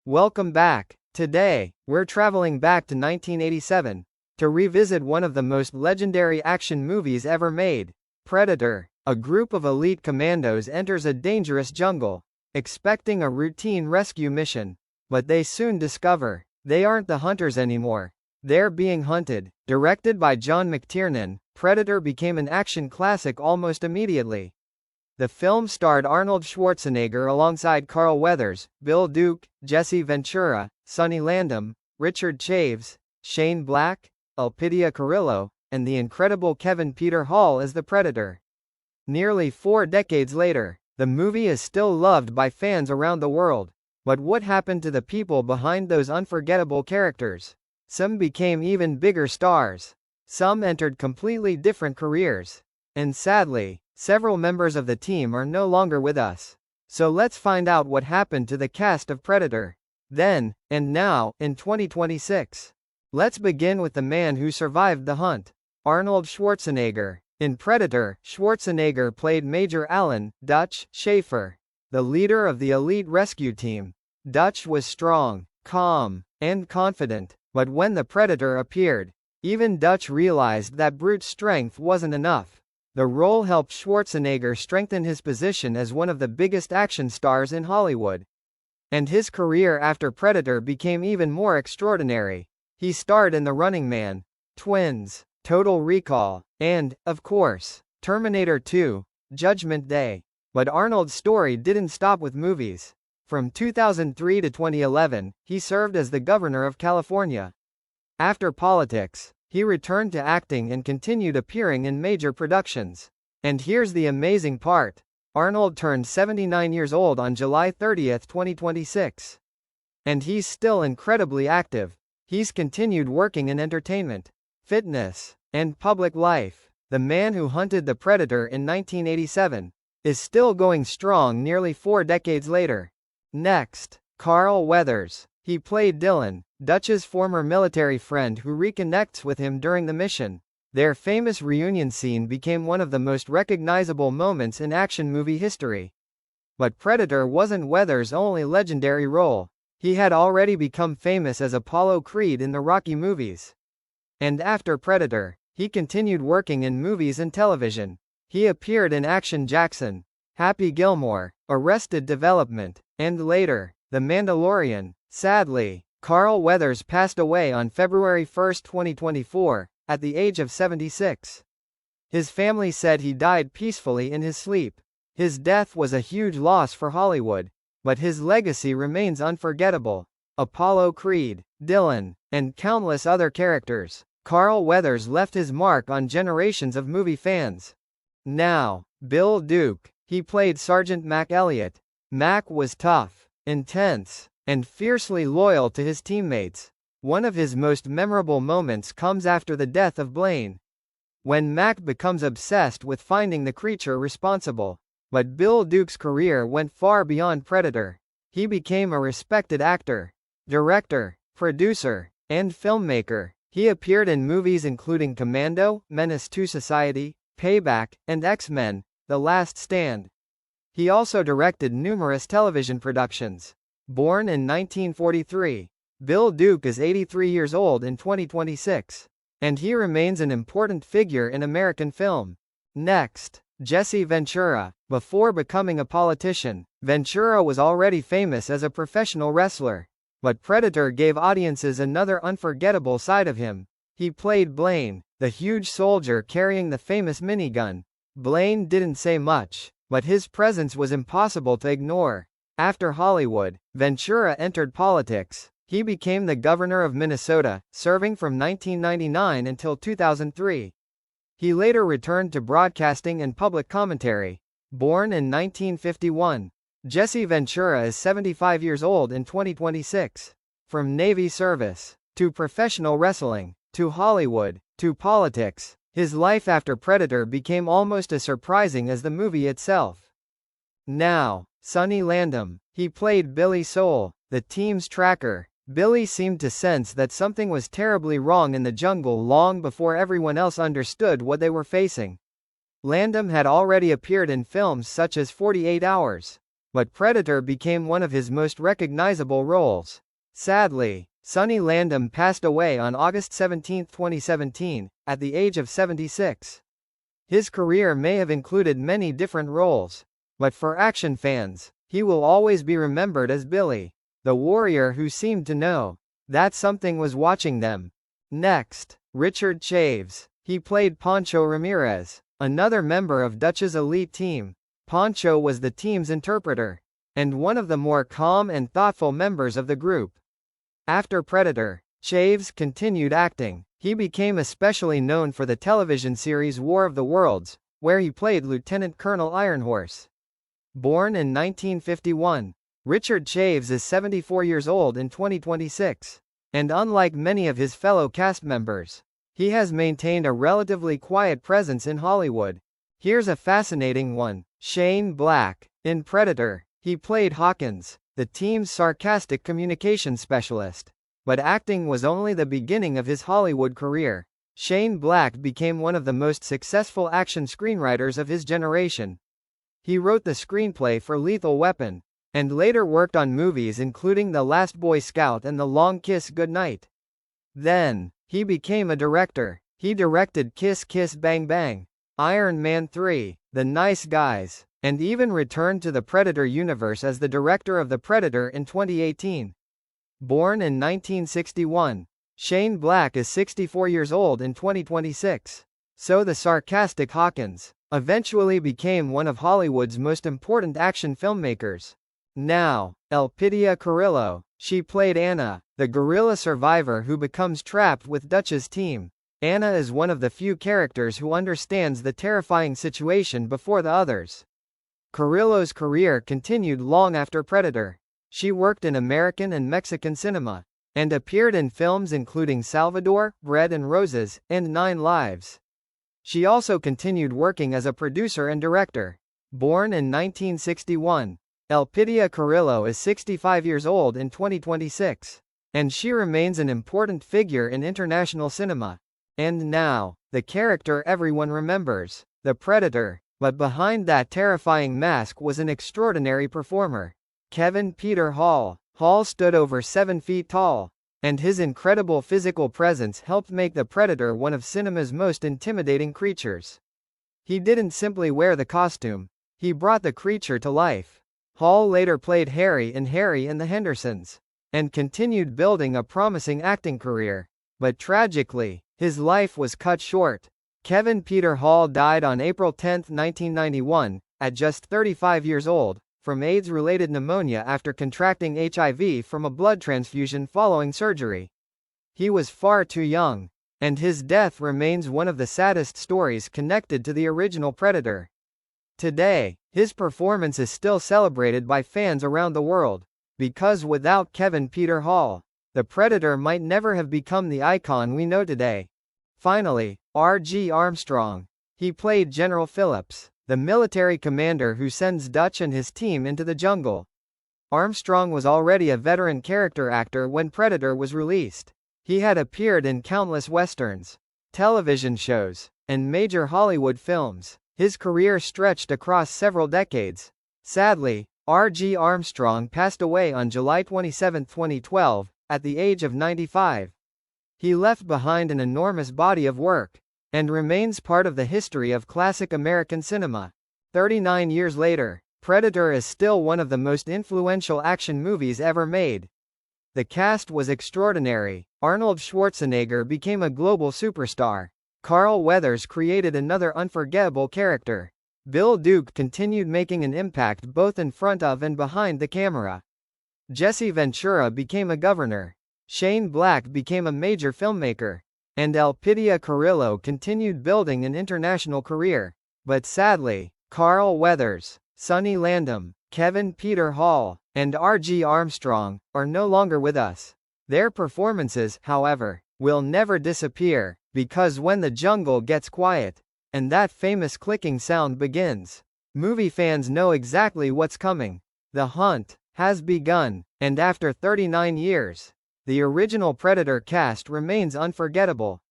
Welcome back. Today, we're traveling back to 1987 to revisit one of the most legendary action movies ever made, Predator. A group of elite commandos enters a dangerous jungle, expecting a routine rescue mission. But they soon discover they aren't the hunters anymore. They're being hunted. Directed by John McTiernan, Predator became an action classic almost immediately. The film starred Arnold Schwarzenegger alongside Carl Weathers, Bill Duke, Jesse Ventura, Sonny Landham, Richard Chaves, Shane Black, Elpidia Carrillo, and the incredible Kevin Peter Hall as the Predator. Nearly 4 decades later, the movie is still loved by fans around the world. But what happened to the people behind those unforgettable characters? Some became even bigger stars. Some entered completely different careers. And sadly, several members of the team are no longer with us. So let's find out what happened to the cast of Predator. Then, and now, in 2026. Let's begin with the man who survived the hunt. Arnold Schwarzenegger. In Predator, Schwarzenegger played Major Alan Dutch Schaefer, the leader of the elite rescue team. Dutch was strong, calm, and confident, but when the Predator appeared, even Dutch realized that brute strength wasn't enough. The role helped Schwarzenegger strengthen his position as one of the biggest action stars in Hollywood. And his career after Predator became even more extraordinary. He starred in The Running Man, Twins, Total Recall, and, of course, Terminator 2, Judgment Day. But Arnold's story didn't stop with movies. From 2003 to 2011, he served as the governor of California. After politics, he returned to acting and continued appearing in major productions. And here's the amazing part. Arnold turned 79 years old on July 30, 2026. And he's still incredibly active. He's continued working in entertainment, fitness, and public life. The man who hunted the Predator in 1987 is still going strong nearly 4 decades later. Next, Carl Weathers. He played Dylan, Dutch's former military friend who reconnects with him during the mission. Their famous reunion scene became one of the most recognizable moments in action movie history. But Predator wasn't Weathers' only legendary role. He had already become famous as Apollo Creed in the Rocky movies. And after Predator, he continued working in movies and television. He appeared in Action Jackson, Happy Gilmore, Arrested Development, and later, The Mandalorian. Sadly, Carl Weathers passed away on February 1, 2024, at the age of 76. His family said he died peacefully in his sleep. His death was a huge loss for Hollywood, but his legacy remains unforgettable. Apollo Creed, Dylan, and countless other characters. Carl Weathers left his mark on generations of movie fans. Now, Bill Duke. He played Sergeant Mac Elliott. Mac was tough, intense, and fiercely loyal to his teammates. One of his most memorable moments comes after the death of Blaine, when Mac becomes obsessed with finding the creature responsible. But Bill Duke's career went far beyond Predator. He became a respected actor, director, producer, and filmmaker. He appeared in movies including Commando, Menace to Society, Payback, and X-Men: The Last Stand. He also directed numerous television productions. Born in 1943, Bill Duke is 83 years old in 2026. And he remains an important figure in American film. Next, Jesse Ventura. Before becoming a politician, Ventura was already famous as a professional wrestler. But Predator gave audiences another unforgettable side of him. He played Blaine, the huge soldier carrying the famous minigun. Blaine didn't say much, but his presence was impossible to ignore. After Hollywood, Ventura entered politics. He became the governor of Minnesota, serving from 1999 until 2003. He later returned to broadcasting and public commentary. Born in 1951, Jesse Ventura is 75 years old in 2026. From Navy service, to professional wrestling, to Hollywood, to politics, his life after Predator became almost as surprising as the movie itself. Now, Sonny Landham. He played Billy Soul, the team's tracker. Billy seemed to sense that something was terribly wrong in the jungle long before everyone else understood what they were facing. Landham had already appeared in films such as 48 Hours, but Predator became one of his most recognizable roles. Sadly, Sonny Landham passed away on August 17, 2017, at the age of 76. His career may have included many different roles, but for action fans, he will always be remembered as Billy, the warrior who seemed to know that something was watching them. Next, Richard Chaves. He played Pancho Ramirez, another member of Dutch's elite team. Pancho was the team's interpreter, and one of the more calm and thoughtful members of the group. After Predator, Chaves continued acting. He became especially known for the television series War of the Worlds, where he played Lieutenant Colonel Ironhorse. Born in 1951, Richard Chaves is 74 years old in 2026, and unlike many of his fellow cast members, he has maintained a relatively quiet presence in Hollywood. Here's a fascinating one. Shane Black. In Predator, he played Hawkins, the team's sarcastic communications specialist. But acting was only the beginning of his Hollywood career. Shane Black became one of the most successful action screenwriters of his generation. He wrote the screenplay for Lethal Weapon, and later worked on movies including The Last Boy Scout and The Long Kiss Goodnight. Then, he became a director. He directed Kiss Kiss Bang Bang, Iron Man 3, The Nice Guys, and even returned to the Predator universe as the director of The Predator in 2018. Born in 1961, Shane Black is 64 years old in 2026. So the sarcastic Hawkins eventually became one of Hollywood's most important action filmmakers. Now, Elpidia Carrillo. She played Anna, the guerrilla survivor who becomes trapped with Dutch's team. Anna is one of the few characters who understands the terrifying situation before the others. Carrillo's career continued long after Predator. She worked in American and Mexican cinema, and appeared in films including Salvador, Bread and Roses, and 9 Lives. She also continued working as a producer and director. Born in 1961, Elpidia Carrillo is 65 years old in 2026, and she remains an important figure in international cinema. And now, the character everyone remembers, the Predator. But behind that terrifying mask was an extraordinary performer. Kevin Peter Hall. Hall stood over 7 feet tall, and his incredible physical presence helped make the Predator one of cinema's most intimidating creatures. He didn't simply wear the costume, he brought the creature to life. Hall later played Harry in Harry and the Hendersons, and continued building a promising acting career. But tragically, his life was cut short. Kevin Peter Hall died on April 10, 1991, at just 35 years old, from AIDS-related pneumonia after contracting HIV from a blood transfusion following surgery. He was far too young, and his death remains one of the saddest stories connected to the original Predator. Today, his performance is still celebrated by fans around the world, because without Kevin Peter Hall, the Predator might never have become the icon we know today. Finally, R.G. Armstrong. He played General Phillips, the military commander who sends Dutch and his team into the jungle. Armstrong was already a veteran character actor when Predator was released. He had appeared in countless westerns, television shows, and major Hollywood films. His career stretched across several decades. Sadly, R.G. Armstrong passed away on July 27, 2012, at the age of 95. He left behind an enormous body of work, and remains part of the history of classic American cinema. 39 years later, Predator is still one of the most influential action movies ever made. The cast was extraordinary. Arnold Schwarzenegger became a global superstar. Carl Weathers created another unforgettable character. Bill Duke continued making an impact both in front of and behind the camera. Jesse Ventura became a governor. Shane Black became a major filmmaker. And Elpidia Carrillo continued building an international career. But sadly, Carl Weathers, Sonny Landham, Kevin Peter Hall, and R.G. Armstrong are no longer with us. Their performances, however, will never disappear, because when the jungle gets quiet, and that famous clicking sound begins, movie fans know exactly what's coming. The hunt has begun, and after 39 years, the original Predator cast remains unforgettable.